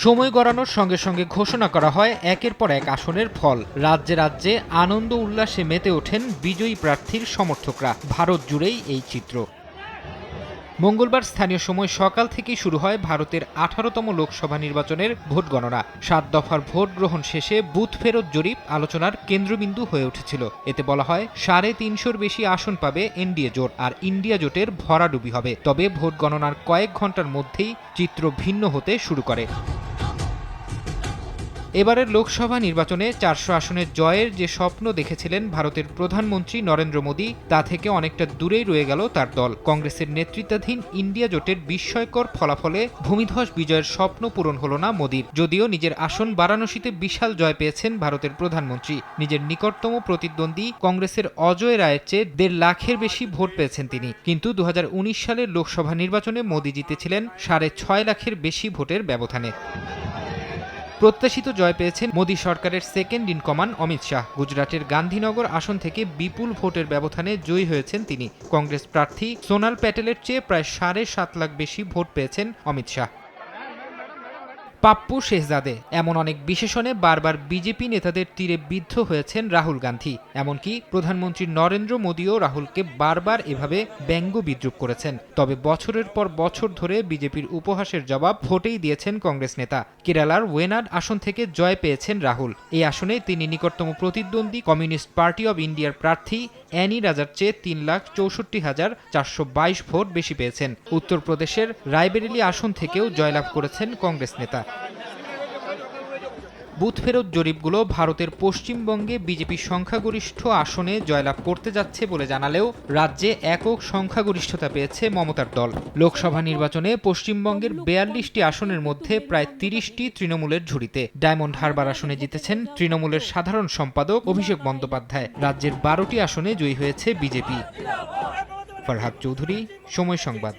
সময় গড়ানোর সঙ্গে সঙ্গে ঘোষণা করা হয় একের পর এক আসনের ফল। রাজ্যে রাজ্যে আনন্দ উল্লাসে মেতে ওঠেন বিজয়ী প্রার্থীর সমর্থকরা। ভারত জুড়েই এই চিত্র। মঙ্গলবার স্থানীয় সময় সকাল থেকেই শুরু হয় ভারতের 18তম লোকসভা নির্বাচনের ভোট গণনা। 7 দফার ভোট গ্রহণ শেষে বুথ ফেরত জরিপ আলোচনার কেন্দ্রবিন্দু হয়ে উঠেছিল। এতে বলা হয় 350-র বেশি আসন পাবে এনডিএ জোট, আর ইন্ডিয়া জোটের ভরাডুবি হবে। তবে ভোট গণনার কয়েক ঘন্টার মধ্যেই চিত্র ভিন্ন হতে শুরু করে। এবারের লোকসভা নির্বাচনে 400 আসনের জয়ের যে স্বপ্ন দেখেছিলেন ভারতের প্রধানমন্ত্রী নরেন্দ্র মোদী, তা থেকে অনেকটা দূরেই রয়ে গেল তার দল। কংগ্রেসের নেতৃত্বাধীন ইন্ডিয়া জোটের বিস্ময়কর ফলাফলে ভূমিধস বিজয়ের স্বপ্ন পূরণ হল না মোদীর। যদিও নিজের আসন বারাণসীতে বিশাল জয় পেয়েছেন ভারতের প্রধানমন্ত্রী। নিজের নিকটতম প্রতিদ্বন্দ্বী কংগ্রেসের অজয় রায়ের চেয়ে 1.5 লাখের বেশি ভোট পেয়েছেন তিনি। কিন্তু 2019 সালের লোকসভা নির্বাচনে মোদী জিতেছিলেন 6.5 লাখের বেশি ভোটের ব্যবধানে। প্রত্যাশিত জয় পেয়েছেন মোদী সরকারের second in command Amit Shah. গুজরাটের গান্ধীনগর আসন থেকে বিপুল ভোটের ব্যবধানে জয়ী হয়েছেন তিনি। কংগ্রেস প্রার্থী সোনাল প্যাটেলের চেয়ে প্রায় 7.5 লাখ বেশি ভোট পেয়েছেন অমিত শাহ। পাপ্পু শেহজাদে, এমন অনেক বিশেষণে বারবার বিজেপি নেতাদের তীরে বিদ্ধ হয়েছেন রাহুল গান্ধী। এমনকি প্রধানমন্ত্রী নরেন্দ্র মোদীও রাহুলকে বারবার এভাবে ব্যঙ্গ বিদ্রুপ করেছেন। তবে বছরের পর বছর ধরে বিজেপির উপহাসের জবাব ভোটেই দিয়েছেন কংগ্রেস নেতা। কেরালার ওয়েনাড আসন থেকে জয় পেয়েছেন রাহুল। এই আসনে তিনি নিকটতম প্রতিদ্বন্দ্বী কমিউনিস্ট পার্টি অব ইন্ডিয়ার প্রার্থী অ্যানি রাজার চেয়ে 3,64,422 ভোট বেশি পেয়েছেন। উত্তরপ্রদেশের রায়বেরেলি আসন থেকেও জয়লাভ করেছেন কংগ্রেস নেতা। বুথ ফেরত জরিপগুলো ভারতের পশ্চিমবঙ্গে বিজেপি সংখ্যাগরিষ্ঠ আসনে জয়লাভ করতে যাচ্ছে বলে জানালেও রাজ্যে একক সংখ্যাগরিষ্ঠতা পেয়েছে মমতার দল। লোকসভা নির্বাচনে পশ্চিমবঙ্গের 42টি আসনের মধ্যে প্রায় 30টি তৃণমূলের ঝুড়িতে। ডায়মন্ড হারবার আসনে জিতেছেন তৃণমূলের সাধারণ সম্পাদক অভিষেক বন্দ্যোপাধ্যায়। রাজ্যের 12টি আসনে জয়ী হয়েছে বিজেপি। ফরহাদ চৌধুরী, সময় সংবাদ।